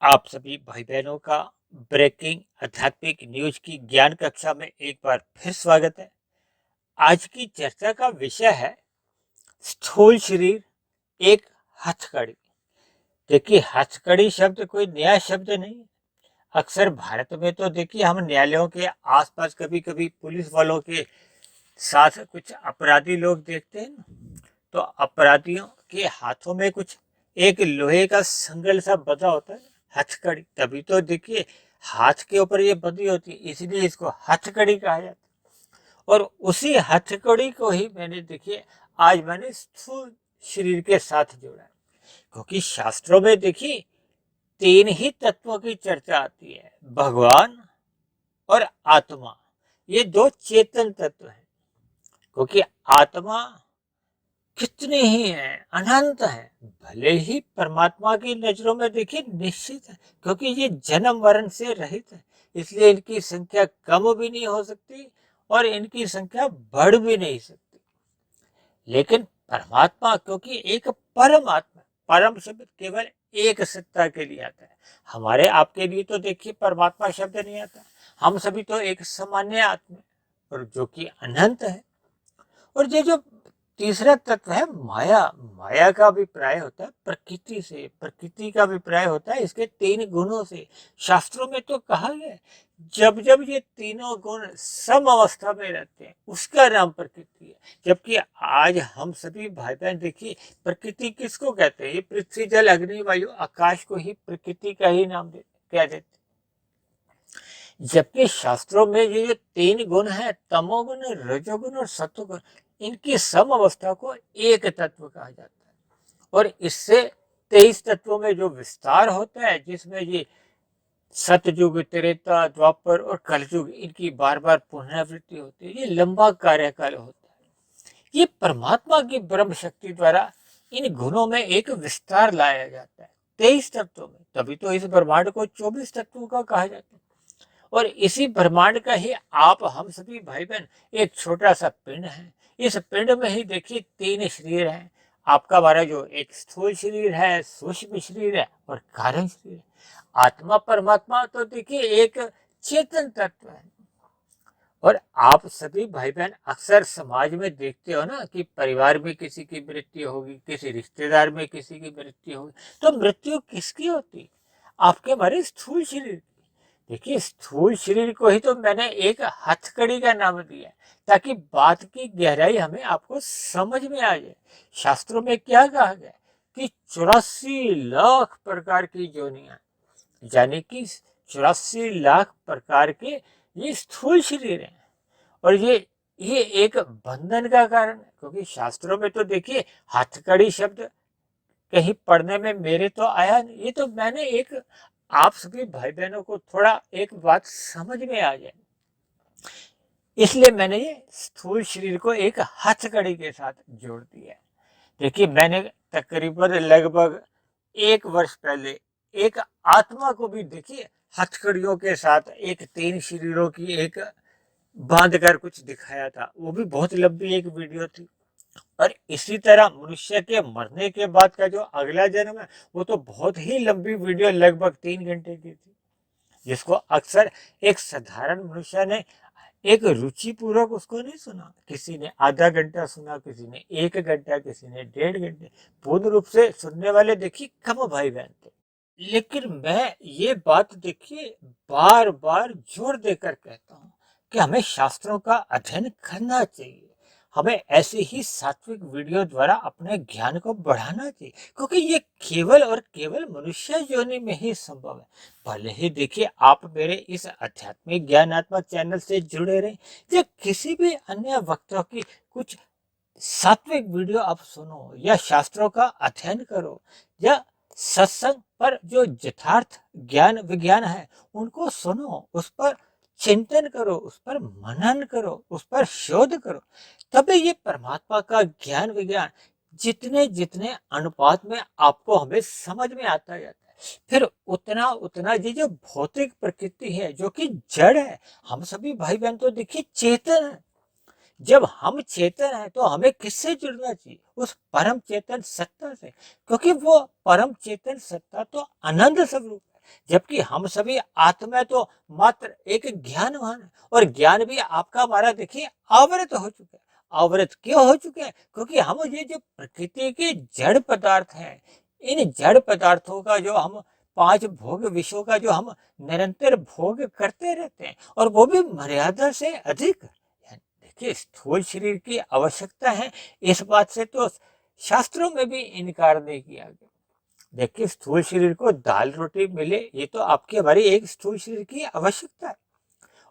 आप सभी भाई बहनों का ब्रेकिंग आध्यात्मिक न्यूज की ज्ञान कक्षा में एक बार फिर स्वागत है। आज की चर्चा का विषय है स्थूल शरीर एक हथकड़ी। देखिए, हथकड़ी शब्द कोई नया शब्द नहीं है। अक्सर भारत में तो देखिए हम न्यायालयों के आसपास कभी कभी पुलिस वालों के साथ कुछ अपराधी लोग देखते हैं ना, तो अपराधियों के हाथों में कुछ एक लोहे का संगल सा बंधा होता है, हथकड़ी। तभी तो देखिए हाथ के ऊपर ये बंधी होती है, इसलिए इसको हथकड़ी कहा जाता है। और उसी हथकड़ी को ही मैंने स्थूल शरीर के साथ जोड़ा है, क्योंकि शास्त्रों में देखिए तीन ही तत्वों की चर्चा आती है, भगवान और आत्मा। ये दो चेतन तत्व हैं, क्योंकि आत्मा कितने ही हैं, अनंत है। भले ही परमात्मा की नजरों में देखिए निश्चित है, क्योंकि ये जन्म मरण से रहित है, इसलिए इनकी संख्या कम भी नहीं हो सकती और इनकी संख्या बढ़ भी नहीं सकती। लेकिन परमात्मा क्योंकि एक परम आत्मा, परम शब्द केवल एक सत्ता के लिए आता है। हमारे आपके लिए तो देखिए परमात्मा शब्द नहीं आता, हम सभी तो एक सामान्य आत्मा और जो कि अनंत है। और ये जो तीसरा तत्व है माया, माया का अभिप्राय होता है प्रकृति से, प्रकृति का अभिप्राय होता है इसके तीन गुणों से। शास्त्रों में तो कहा गया है, जब जब ये तीनों गुण सम अवस्था में रहते हैं उसका नाम प्रकृति है। जबकि आज हम सभी भाई बहन देखिए प्रकृति किसको कहते हैं, ये पृथ्वी जल अग्नि वायु आकाश को ही प्रकृति का ही नाम कह देते। जबकि शास्त्रों में ये जो तीन गुण है, तमोगुण, रजोगुण और सत्वगुण, इनकी सम अवस्था को एक तत्व कहा जाता है। और इससे 23 तत्वों में जो विस्तार होता है, जिसमें ये सतयुग, त्रेता, द्वापर और कलयुग, इनकी बार बार पुनरावृत्ति होती है, ये लंबा कार्यकाल होता है। ये परमात्मा की ब्रह्म शक्ति द्वारा इन गुणों में एक विस्तार लाया जाता है 23 तत्वों में। तभी तो इस ब्रह्मांड को 24 तत्वों का कहा जाता है। और इसी ब्रह्मांड का ही आप हम सभी भाई बहन एक छोटा सा पिंड है। इस पिंड में ही देखिए तीन शरीर हैं। आपका हमारा जो एक स्थूल शरीर है, सूक्ष्म शरीर है और कारण शरीर है। आत्मा परमात्मा तो देखिए एक चेतन तत्व है। और आप सभी भाई बहन अक्सर समाज में देखते हो ना कि परिवार में किसी की मृत्यु होगी, किसी रिश्तेदार में किसी की मृत्यु होगी, तो मृत्यु किसकी होती? आपके हमारे स्थूल शरीर। देखिए, स्थूल शरीर को ही तो मैंने एक हथकड़ी का नाम दिया है, ताकि बात की गहराई हमें आपको समझ में आ जाए। शास्त्रों में क्या कहा गया कि 84 लाख प्रकार की योनियां, यानी कि 84 लाख प्रकार के ये स्थूल शरीर हैं। और ये एक बंधन का कारण है, क्योंकि शास्त्रों में तो देखिए हथकड़ी शब्द कहीं पढ़ने में मेरे तो आया नहीं। ये तो मैंने एक आप सभी भाई बहनों को थोड़ा एक बात समझ में आ जाए, इसलिए मैंने ये स्थूल शरीर को एक हथकड़ी के साथ जोड़ दिया है। देखिए, मैंने तकरीबन लगभग 1 वर्ष पहले एक आत्मा को भी देखिए हथकड़ियों के साथ एक तीन शरीरों की एक बांध कर कुछ दिखाया था। वो भी बहुत लंबी एक वीडियो थी। और इसी तरह मनुष्य के मरने के बाद का जो अगला जन्म है, वो तो बहुत ही लंबी वीडियो लगभग 3 घंटे की थी, जिसको अक्सर एक साधारण मनुष्य ने एक रुचि पूर्वक उसको नहीं सुना। किसी ने आधा घंटा सुना, किसी ने 1 घंटा, किसी ने 1.5 घंटे। पूर्ण रूप से सुनने वाले देखिए कम भाई बहन थे। लेकिन मैं ये बात देखिए बार बार जोर देकर कहता हूँ कि हमें शास्त्रों का अध्ययन करना चाहिए। हमें ऐसे ही सात्विक वीडियो द्वारा अपने ज्ञान को बढ़ाना चाहिए, क्योंकि ये केवल और केवल मनुष्य योनि में ही संभव है। भले ही देखिए आप मेरे इस आध्यात्मिक ज्ञानात्मक चैनल से जुड़े रहे या किसी भी अन्य वक्ता की कुछ सात्विक वीडियो आप सुनो या शास्त्रों का अध्ययन करो या सत्संग पर जो यथार्थ ज्ञान विज्ञान है उनको सुनो, उस पर चिंतन करो, उस पर मनन करो, उस पर शोध करो। तभी ये परमात्मा का ज्ञान विज्ञान जितने जितने अनुपात में आपको हमें समझ में आता जाता है, फिर उतना उतना ये जो भौतिक प्रकृति है जो कि जड़ है, हम सभी भाई बहन तो देखिए चेतन है। जब हम चेतन हैं तो हमें किससे जुड़ना चाहिए? उस परम चेतन सत्ता से, क्योंकि वो परम चेतन सत्ता तो आनंद स्वरूप है। जबकि हम सभी आत्मा तो मात्र एक ज्ञानवान है, और ज्ञान भी आपका हमारा देखिए आवृत हो चुका है। आवृत क्यों हो चुके हैं? क्योंकि हम ये जो प्रकृति के जड़ पदार्थ हैं, इन जड़ पदार्थों का जो हम पांच भोग विषयों का जो हम निरंतर भोग करते रहते हैं, और वो भी मर्यादा से अधिक। देखिए स्थूल शरीर की आवश्यकता है, इस बात से तो शास्त्रों में भी इनकार नहीं किया गया। देखिए स्थूल शरीर को दाल रोटी मिले, ये तो आपकी हमारी एक स्थूल शरीर की आवश्यकता है।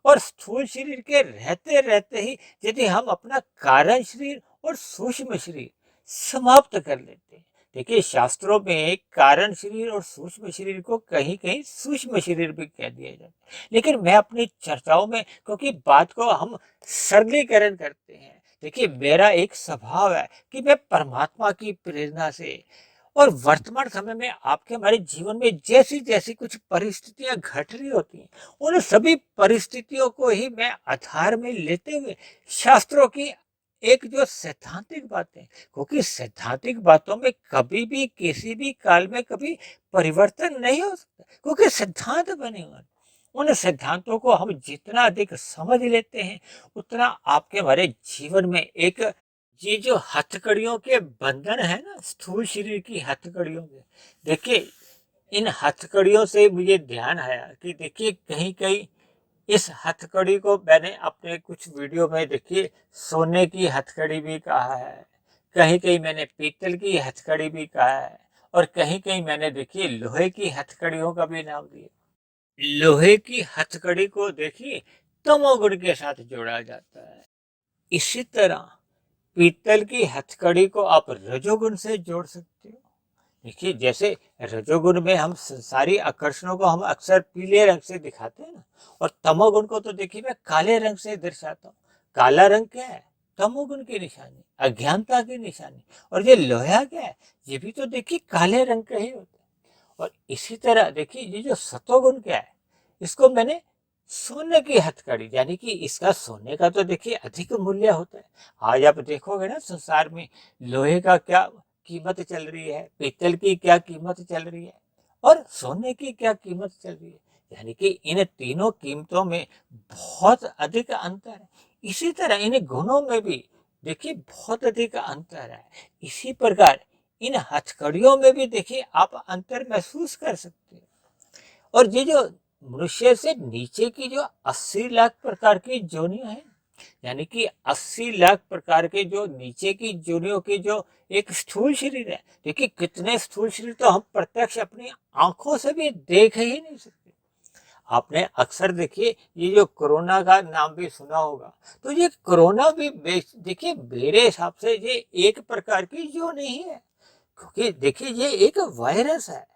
और स्थूल शरीर के रहते रहते ही यदि हम अपना कारण शरीर और सूक्ष्म शरीर समाप्त कर लेते हैं, देखिए शास्त्रों में कारण शरीर और सूक्ष्म शरीर को कहीं कहीं सूक्ष्म शरीर भी कह दिया जाता है, लेकिन मैं अपनी चर्चाओं में, क्योंकि बात को हम सरलीकरण करते हैं, देखिए मेरा एक स्वभाव है कि मैं परमात्मा की प्रेरणा से और वर्तमान समय में आपके हमारे जीवन में जैसी जैसी कुछ परिस्थितियां घट रही होती हैं, उन सभी परिस्थितियों को ही मैं आधार में लेते हुए शास्त्रों की एक जो सैद्धांतिक बातें, क्योंकि सैद्धांतिक बातों में कभी भी किसी भी काल में कभी परिवर्तन नहीं हो सकता, क्योंकि सिद्धांत बने हुए हैं। उन सिद्धांतों को हम जितना अधिक समझ लेते हैं, उतना आपके हमारे जीवन में एक ये जो हथकड़ियों के बंधन है ना, स्थूल शरीर की हथकड़ियों के, देखिए इन हथकड़ियों से मुझे ध्यान आया कि देखिए कहीं कहीं इस हथकड़ी को मैंने अपने कुछ वीडियो में देखिए सोने की हथकड़ी भी कहा है, कहीं कहीं मैंने पीतल की हथकड़ी भी कहा है, और कहीं कहीं मैंने देखिए लोहे की हथकड़ियों का भी नाम दिया। लोहे की हथकड़ी को देखिए तमोगुण के साथ जोड़ा जाता है। इसी तरह पीतल की हथकड़ी को आप रजोगुण से जोड़ सकते हो। देखिए जैसे रजोगुण में हम संसारी आकर्षणों को हम अक्सर पीले रंग से दिखाते हैं ना, और तमोगुण को तो देखिए मैं काले रंग से दर्शाता हूँ। काला रंग क्या है? तमोगुण की निशानी, अज्ञानता की निशानी। और ये लोहा क्या है? ये भी तो देखिए काले रंग का ही होता है। और इसी तरह देखिए ये जो सतोगुण क्या है, इसको मैंने सोने की हथकड़ी, यानी कि इसका सोने का तो देखिए अधिक मूल्य होता है। आज आप देखोगे ना संसार में लोहे का क्या कीमत चल रही है, पीतल की क्या कीमत चल रही है, और सोने की क्या कीमत चल रही है, यानी कि इन तीनों कीमतों में बहुत अधिक अंतर है। इसी तरह इन गुणों में भी देखिए बहुत अधिक अंतर है। इसी प्रकार इन हथकड़ियों में भी देखिए आप अंतर महसूस कर सकते हैं। और ये जो मनुष्य से नीचे की जो 80 लाख प्रकार की जोनियां हैं, यानी कि 80 लाख प्रकार के जो नीचे की जोनियों की जो एक स्थूल शरीर है, देखिए कितने स्थूल शरीर तो हम प्रत्यक्ष अपनी आंखों से भी देख ही नहीं सकते। आपने अक्सर देखिए ये जो कोरोना का नाम भी सुना होगा, तो ये कोरोना भी देखिए मेरे हिसाब से ये एक प्रकार की जो नहीं है, क्योंकि देखिए ये एक वायरस है,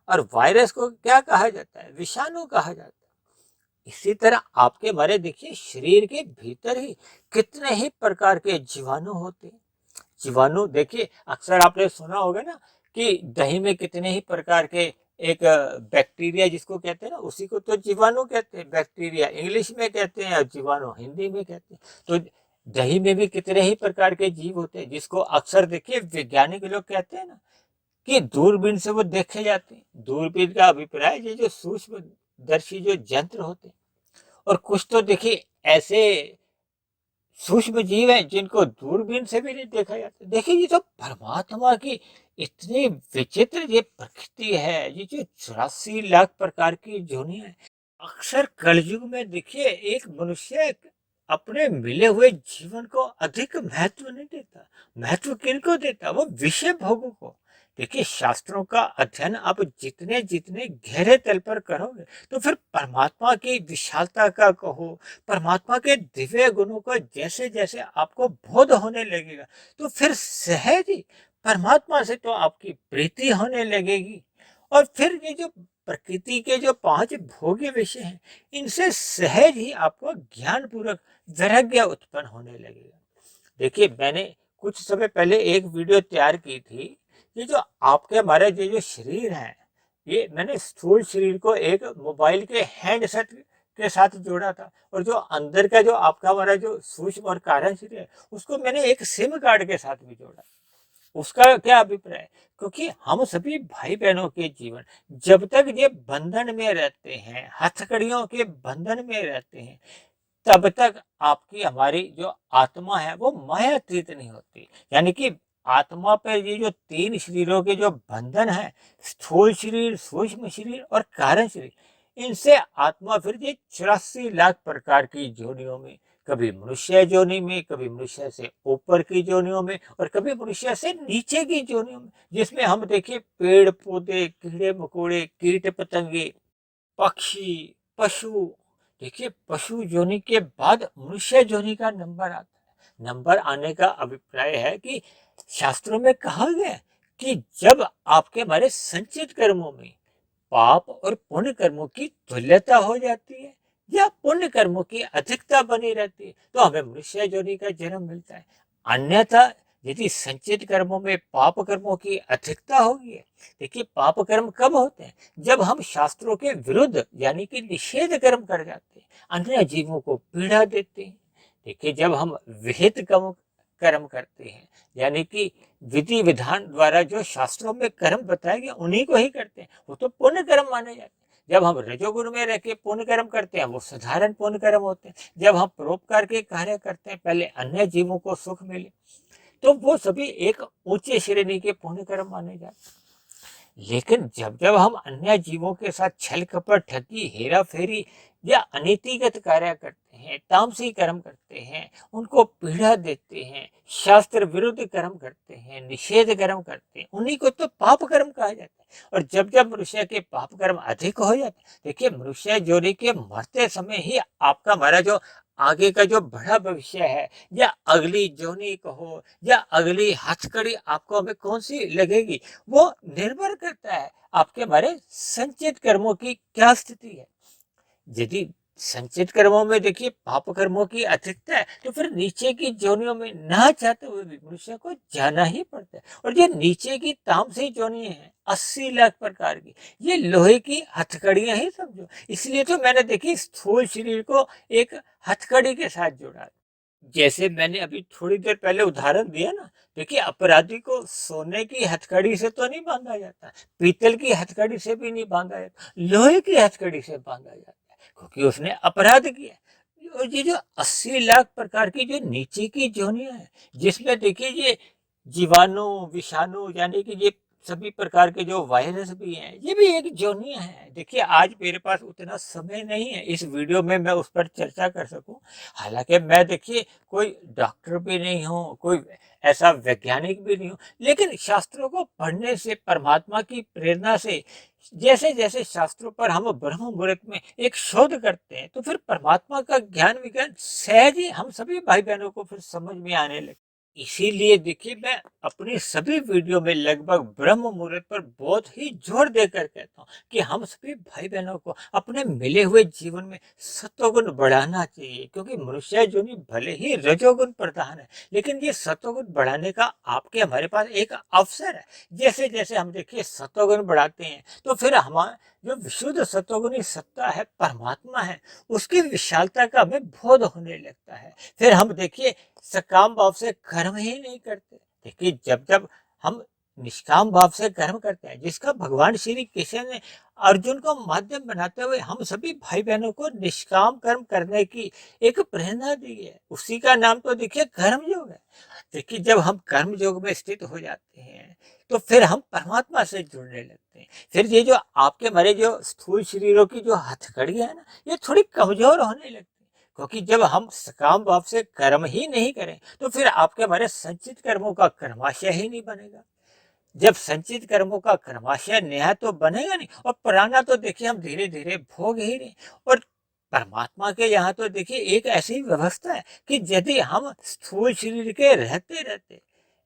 और वायरस को क्या कहा जाता है? विषाणु कहा जाता है। इसी तरह आपके हमारे देखिए शरीर के भीतर ही कितने ही प्रकार के जीवाणु होते हैं। जीवाणु देखिए अक्सर आपने सुना होगा ना कि दही में कितने ही प्रकार के एक बैक्टीरिया जिसको कहते हैं ना, उसी को तो जीवाणु कहते हैं। बैक्टीरिया इंग्लिश में कहते हैं और जीवाणु हिंदी में कहते हैं। तो दही में भी कितने ही प्रकार के जीव होते हैं, जिसको अक्सर देखिए वैज्ञानिक लोग कहते हैं ना कि दूरबीन से वो देखे जाते हैं। दूरबीन का अभिप्राय ये जो सूक्ष्म दर्शी जो यंत्र होते हैं, और कुछ तो देखिए ऐसे सूक्ष्म जीव हैं जिनको दूरबीन से भी नहीं देखा जाता। देखिए ये तो परमात्मा की इतनी विचित्र ये प्रकृति है, ये जो 84 लाख प्रकार की जोनियां है। अक्सर कलयुग में देखिए एक मनुष्य अपने मिले हुए जीवन को अधिक महत्व नहीं देता। महत्व किनको देता? वो विषय भोगों को। देखिए शास्त्रों का अध्ययन आप जितने जितने गहरे तल पर करोगे, तो फिर परमात्मा की विशालता का कहो, परमात्मा के दिव्य गुणों का जैसे जैसे आपको बोध होने लगेगा, तो फिर सहज ही परमात्मा से तो आपकी प्रीति होने लगेगी। और फिर ये जो प्रकृति के जो पांच भोग्य विषय हैं, इनसे सहज ही आपको ज्ञान पूर्वक वैराग्य उत्पन्न होने लगेगा। देखिए मैंने कुछ समय पहले एक वीडियो तैयार की थी। ये जो आपके हमारे ये जो शरीर है, ये मैंने स्थूल शरीर को एक मोबाइल के हैंडसेट के साथ जोड़ा था, और जो अंदर का जो आपका हमारा जो सूक्ष्म और कारण शरीर है, उसको मैंने एक सिम कार्ड के साथ भी जोड़ा। उसका क्या अभिप्राय है? क्योंकि हम सभी भाई बहनों के जीवन जब तक ये बंधन में रहते हैं, हथकड़ियों के बंधन में रहते हैं, तब तक आपकी हमारी जो आत्मा है वो मायातीत नहीं होती। यानी कि आत्मा पे ये जो 3 शरीरों के जो बंधन है, स्थूल शरीर, सूक्ष्म शरीर और कारण शरीर, इनसे आत्मा फिर ये 84 लाख प्रकार की योनियों में, कभी मनुष्य योनि में, कभी मनुष्य से ऊपर की योनियों में और कभी मनुष्य से नीचे की योनियों में, जिसमें हम देखिए पेड़ पौधे, कीड़े मकोड़े, कीट पतंगे, पक्षी, पशु, देखिए पशु योनि के बाद मनुष्य योनि का नंबर आता है। नंबर आने का अभिप्राय है कि शास्त्रों में कहा गया है कि जब आपके हमारे संचित कर्मों में पाप और पुण्य कर्मों की तुल्यता हो जाती है या पुण्य कर्मों की अधिकता बनी रहती है, तो हमें मनुष्य योनि का जन्म मिलता है। अन्यथा यदि संचित कर्मों में पाप कर्मों की अधिकता होगी, देखिए पाप कर्म कब होते हैं? जब हम शास्त्रों के विरुद्ध यानी कि निषेध कर्म कर जाते हैं, अन्य जीवों को पीड़ा देते हैं। देखिए जब हम विहित कर्म करते हैं, यानी कि विधि विधान द्वारा जो शास्त्रों में कर्म बताए गए उन्हीं को ही करते हैं, वो तो पुण्य कर्म माने जाते हैं। जब हम रजोगुण में रह के पुण्य कर्म करते हैं, वो साधारण पुण्य कर्म होते हैं। जब हम परोपकार के कार्य करते हैं, पहले अन्य जीवों को सुख मिले, तो वो सभी एक ऊंचे श्रेणी के पुण्य कर्म माने जाते हैं। लेकिन जब जब हम अन्य जीवों के साथ छल कपट, ठगी, हेरा फेरी या अनीतिगत कार्य करते हैं, तामसी कर्म करते हैं, उनको पीड़ा देते हैं, शास्त्र विरुद्ध कर्म करते हैं, निषेध कर्म करते हैं, उन्हीं को तो पाप कर्म कहा जाता है। और जब जब मनुष्य के पाप कर्म अधिक हो जाते हैं, देखिए मनुष्य जोड़ी के मरते समय ही आपका हमारा जो आगे का जो बड़ा भविष्य है या अगली जोनी कहो या अगली हथकड़ी आपको हमें कौन सी लगेगी, वो निर्भर करता है आपके हमारे संचित कर्मों की क्या स्थिति है। यदि संचित कर्मों में देखिए पाप कर्मों की अधिकता है, तो फिर नीचे की जोनियों में ना चाहते हुए भी मनुष्य को जाना ही पड़ता है। और ये नीचे की तामसी जोनी है 80 लाख प्रकार की, ये लोहे की हथकड़ियां ही समझो। इसलिए तो मैंने देखी स्थूल शरीर को एक हथकड़ी के साथ जोड़ा। जैसे मैंने अभी थोड़ी देर पहले उदाहरण दिया ना, देखिए अपराधी को सोने की हथकड़ी से तो नहीं बांधा जाता, पीतल की हथकड़ी से भी नहीं बांधा जाता, लोहे की हथकड़ी से बांधा जाता है, क्योंकि उसने अपराध किया। और ये जो 80 लाख प्रकार की जो नीचे की जोनियां हैं, जिसमें देखिए ये जीवाणु, विषाणु यानी कि ये सभी प्रकार के जो वायरस भी हैं, ये भी एक जोनियां हैं। देखिए आज मेरे पास उतना समय नहीं है इस वीडियो में मैं उस पर चर्चा कर सकूं। हालांकि मैं देखिए कोई डॉक्टर भी नहीं हूँ, कोई ऐसा वैज्ञानिक भी नहीं हूँ, लेकिन शास्त्रों को पढ़ने से, परमात्मा की प्रेरणा से, जैसे जैसे शास्त्रों पर हम ब्रह्म मुहूर्त में एक शोध करते हैं, तो फिर परमात्मा का ज्ञान विज्ञान सहज ही हम सभी भाई बहनों को फिर समझ में आने लगे। इसीलिए देखिए मैं अपने सभी वीडियो में लगभग ब्रह्म मुहूर्त पर बहुत ही जोर देकर कहता हूँ कि हम सभी भाई बहनों को अपने मिले हुए जीवन में सत्वगुण बढ़ाना चाहिए, क्योंकि मनुष्य जोनि भले ही रजोगुण प्रधान है, लेकिन ये सत्वगुण बढ़ाने का आपके हमारे पास एक अवसर है। जैसे जैसे हम देखिए सत्वगुण बढ़ाते हैं, तो फिर हमारा जो विशुद्ध सत्वगुणी सत्ता है, परमात्मा है, उसकी विशालता का हमें बोध होने लगता है। फिर हम देखिए सकाम भाव से कर्म ही नहीं करते। देखिए जब जब हम निष्काम भाव से कर्म करते हैं, जिसका भगवान श्री कृष्ण ने अर्जुन को माध्यम बनाते हुए हम सभी भाई बहनों को निष्काम कर्म करने की एक प्रेरणा दी है, उसी का नाम तो देखिए कर्म योग है। देखिए जब हम कर्म योग में स्थित हो जाते हैं, तो फिर हम परमात्मा से जुड़ने लगते हैं। फिर ये जो आपके हमारे जो स्थूल शरीरों की जो हथकड़ियां है ना, ये थोड़ी कमजोर होने लगती है, क्योंकि जब हम सकाम भाव से कर्म ही नहीं करें, तो फिर आपके हमारे संचित कर्मों का कर्माशय ही नहीं बनेगा। जब संचित कर्मों का कर्माशय न्याय तो बनेगा नहीं, और पुराना तो देखिए हम धीरे धीरे भोग ही रहे। और परमात्मा के यहाँ तो देखिए एक ऐसी व्यवस्था है कि यदि हम स्थूल शरीर के रहते रहते,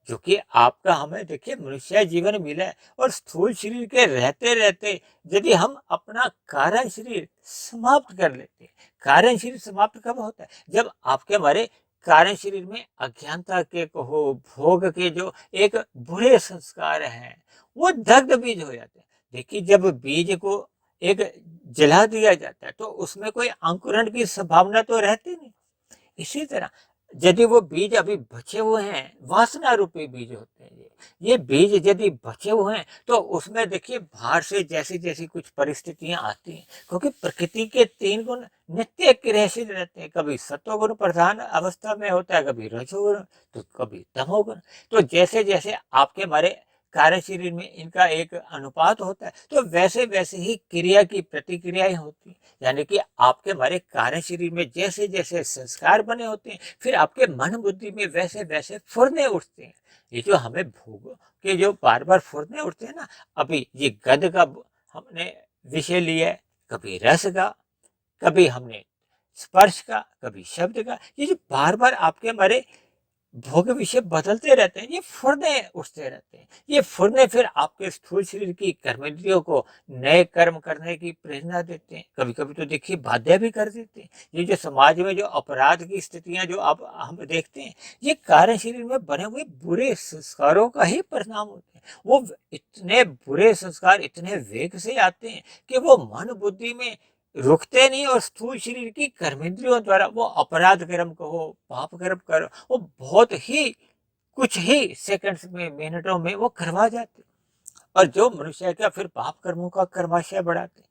जो कि आपका हमें देखिए मनुष्य जीवन मिला है, और स्थूल शरीर के रहते रहते यदि हम अपना कारण शरीर समाप्त कर लेते हैं। कारण शरीर समाप्त कब होता है? जब आपके हमारे कारण शरीर में अज्ञानता के कहो, भोग के जो एक बुरे संस्कार हैं, वो दग्ध बीज हो जाते हैं। देखिए जब बीज को एक जला दिया जाता है, तो उसमें कोई अंकुरण की संभावना तो रहती नहीं। इसी तरह यदि वो बीज अभी बचे हुए हैं, वासना रूपी बीज होते हैं ये बीज यदि बचे हुए हैं तो उसमें देखिए बाहर से जैसी जैसी कुछ परिस्थितियां आती हैं, क्योंकि प्रकृति के 3 गुण नित्य क्रियाशील रहते हैं। कभी सत्वगुण प्रधान अवस्था में होता है, कभी रजोगुण, तो कभी तमोगुण। तो जैसे जैसे आपके हमारे कार्य शरीर में इनका एक अनुपात होता है, तो वैसे वैसे ही क्रिया की प्रतिक्रियाएं होती हैं। यानी कि आपके हमारे कार्य शरीर में जैसे जैसे संस्कार बने होते हैं, फिर आपके मन बुद्धि में वैसे वैसे फुरने उठते हैं। ये जो हमें भोग के जो बार बार फुरने उठते हैं ना, अभी ये गंध का हमने विषय लिया है, कभी रस का, कभी हमने स्पर्श का, कभी शब्द का। ये जो बार बार आपके हमारे भोग विषय बदलते रहते हैं, ये फुरने उठते रहते हैं। ये फुरने फिर आपके स्थूल शरीर की कर्मेंद्रियों को नए कर्म करने की प्रेरणा देते हैं, कभी कभी तो देखिए बाध्य भी कर देते हैं। ये जो समाज में जो अपराध की स्थितियां जो आप हम देखते हैं, ये कार्य शरीर में बने हुए बुरे संस्कारों का ही परिणाम होते हैं। वो इतने बुरे संस्कार इतने वेग से आते हैं कि वो मन बुद्धि में रुकते नहीं, और स्थूल शरीर की कर्मेंद्रियों द्वारा वो अपराध कर्म कहो, पाप कर्म करो, वो बहुत ही कुछ ही सेकंड्स में, मिनटों में वो करवा जाते, और जो मनुष्य का फिर पाप कर्मों का कर्माशय बढ़ाते।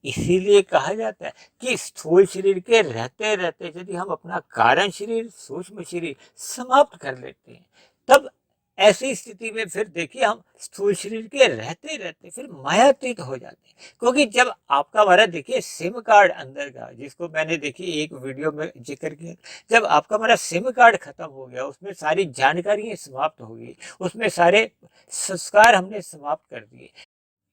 इसीलिए कहा जाता है कि स्थूल शरीर के रहते रहते यदि हम अपना कारण शरीर, सूक्ष्म शरीर समाप्त कर लेते हैं, तब ऐसी स्थिति में फिर देखिए हम स्थूल शरीर के रहते रहते फिर मायातीत हो जाते हैं। क्योंकि जब आपका हमारा देखिए सिम कार्ड अंदर का, जिसको मैंने देखिए एक वीडियो में जिक्र किया, जब आपका हमारा सिम कार्ड खत्म हो गया, उसमें सारी जानकारियां समाप्त हो गई, उसमें सारे संस्कार हमने समाप्त कर दिए,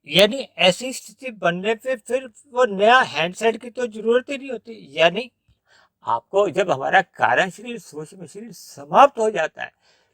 यानी ऐसी स्थिति बनने पे फिर वो नया हैंडसेट की तो जरूरत ही नहीं होती। यानी आपको जब हमारा कारण शरीर, सूक्ष्म शरीर समाप्त हो जाता है,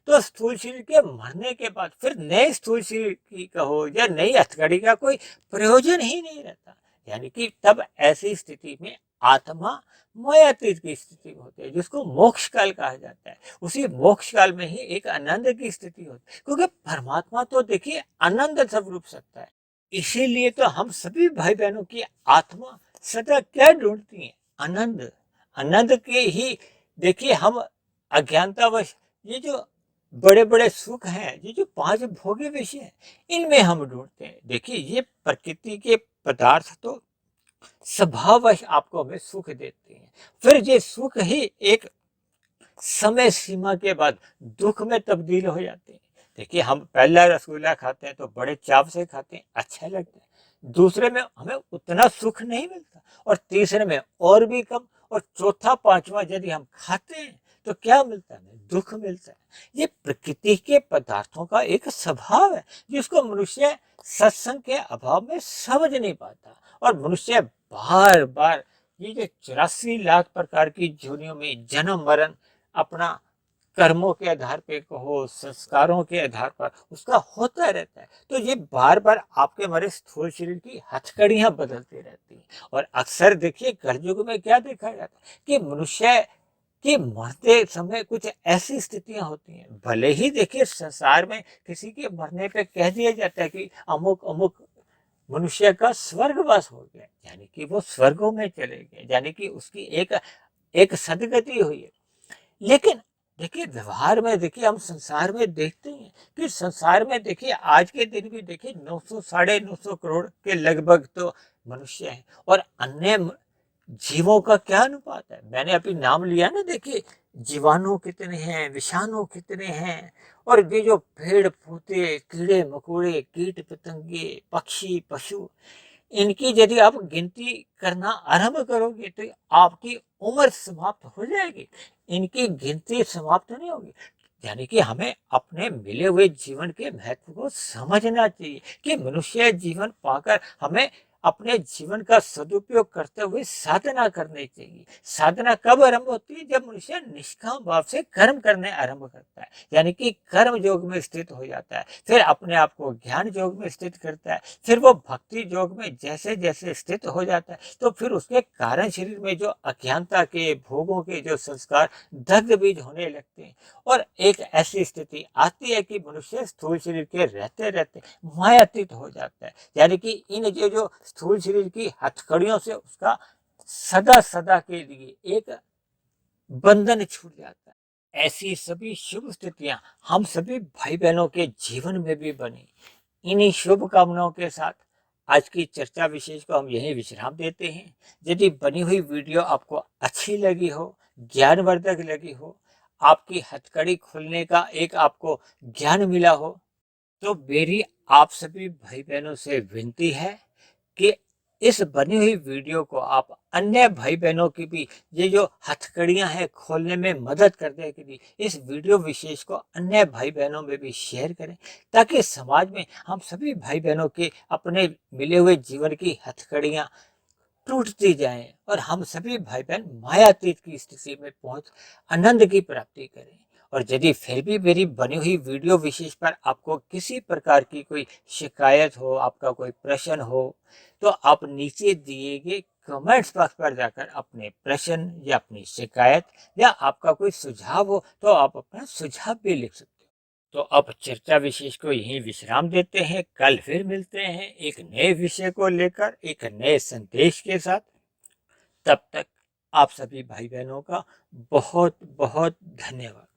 तो स्थूल शरीर के मरने के बाद फिर नए स्थूल शरीर की कहो या नई हथकड़ी का कोई प्रयोजन ही नहीं रहता। यानी कि तब ऐसी स्थिति में आत्मा मायातीत की स्थिति में होती है, जिसको मोक्ष काल कहा जाता है। उसी मोक्ष काल में ही एक आनंद की स्थिति होती है, क्योंकि परमात्मा तो देखिए आनंद स्वरूप सत्ता है। इसीलिए तो हम सभी भाई बहनों की आत्मा सदा क्या ढूंढती है? आनंद। आनंद के ही देखिए हम अज्ञानतावश ये जो बड़े बड़े सुख हैं, ये जो 5 भोग्य विषय हैं, इनमें हम ढूंढते हैं। देखिए ये प्रकृति के पदार्थ तो स्वभावश आपको हमें सुख देते हैं, फिर ये सुख ही एक समय सीमा के बाद दुख में तब्दील हो जाते हैं। देखिए हम पहला रसगुल्ला खाते हैं तो बड़े चाव से खाते हैं, अच्छा लगता है, दूसरे में हमें उतना सुख नहीं मिलता, और तीसरे में और भी कम, और चौथा पांचवा यदि हम खाते हैं तो क्या मिलता है? हमें दुख मिलता है। ये प्रकृति के पदार्थों का एक स्वभाव है, जिसको मनुष्य सत्संग के अभाव में समझ नहीं पाता, और मनुष्य बार बार ये जो 84 लाख प्रकार की योनियों में जन्म मरण अपना कर्मों के आधार पे कहो, संस्कारों के आधार पर उसका होता रहता है। तो ये बार बार आपके हमारे स्थूल शरीर की हथकड़ियां बदलती रहती हैं। और अक्सर देखिए कलयुग में क्या देखा जाता है कि मनुष्य के मरते समय कुछ ऐसी स्थितियां होती हैं, भले ही देखिए संसार में किसी के मरने पे कह दिया जाता है कि अमुक अमुक मनुष्य का स्वर्गवास हो गया, यानी कि वो स्वर्गों में चले गए, यानी कि उसकी एक एक सदगति हुई है। लेकिन देखिए व्यवहार में देखिए हम संसार में देखते हैं कि संसार में देखिए आज के दिन भी देखिए 900 साढ़े 900 करोड़ के लगभग तो मनुष्य हैं, और अन्य जीवों का क्या अनुपात है? मैंने अभी नाम लिया ना, देखिए जीवाणु कितने हैं, विषाणु कितने हैं, और ये जो पेड़ पौधे, कीड़े मकोड़े, कीट पतंगे, पक्षी पशु, इनकी यदि आप गिनती करना आरंभ करोगे तो आपकी उम्र समाप्त हो जाएगी, इनकी गिनती समाप्त नहीं होगी। यानी कि हमें अपने मिले हुए जीवन के महत्व को समझना चाहिए कि मनुष्य जीवन पाकर हमें अपने जीवन का सदुपयोग करते हुए साधना करनी चाहिए। साधना कब आरंभ होती है? जब मनुष्य निष्काम भाव से कर्म करने आरंभ करता है, यानी कि कर्म योग में स्थित हो जाता है, फिर अपने आप को ज्ञान योग में स्थित करता है, फिर वो भक्ति योग में जैसे जैसे स्थित हो जाता है, तो फिर उसके कारण शरीर में जो अज्ञानता के भोगों के जो संस्कार दग्ध बीज होने लगते हैं, और एक ऐसी स्थिति आती है कि मनुष्य स्थूल शरीर के रहते रहते मायातीत हो जाता है, यानी कि इन जो स्थूल शरीर की हथकड़ियों से उसका सदा सदा के लिए एक बंधन छूट जाता है। ऐसी सभी शुभ स्थितियां हम सभी भाई बहनों के जीवन में भी बने। इन्हीं शुभ कामनाओं के साथ आज की चर्चा विशेष को हम यहीं विश्राम देते हैं। यदि बनी हुई वीडियो आपको अच्छी लगी हो, ज्ञानवर्धक लगी हो, आपकी हथकड़ी खुलने का एक आपको ज्ञान मिला हो, तो मेरी आप सभी भाई बहनों से विनती है कि इस बनी हुई वीडियो को आप अन्य भाई बहनों की भी ये जो हथकड़ियां हैं खोलने में मदद करने के लिए इस वीडियो विशेष को अन्य भाई बहनों में भी शेयर करें, ताकि समाज में हम सभी भाई बहनों के अपने मिले हुए जीवन की हथकड़ियां टूटती जाएं और हम सभी भाई बहन मायातीत की स्थिति में पहुंच आनंद की प्राप्ति करें। और यदि फिर भी मेरी बनी हुई वीडियो विशेष पर आपको किसी प्रकार की कोई शिकायत हो, आपका कोई प्रश्न हो, तो आप नीचे दिए गए कमेंट्स बॉक्स पर जाकर अपने प्रश्न या अपनी शिकायत या आपका कोई सुझाव हो तो आप अपना सुझाव भी लिख सकते हो। तो अब चर्चा विशेष को यहीं विश्राम देते हैं। कल फिर मिलते हैं एक नए विषय को लेकर, एक नए संदेश के साथ। तब तक आप सभी भाई बहनों का बहुत बहुत धन्यवाद।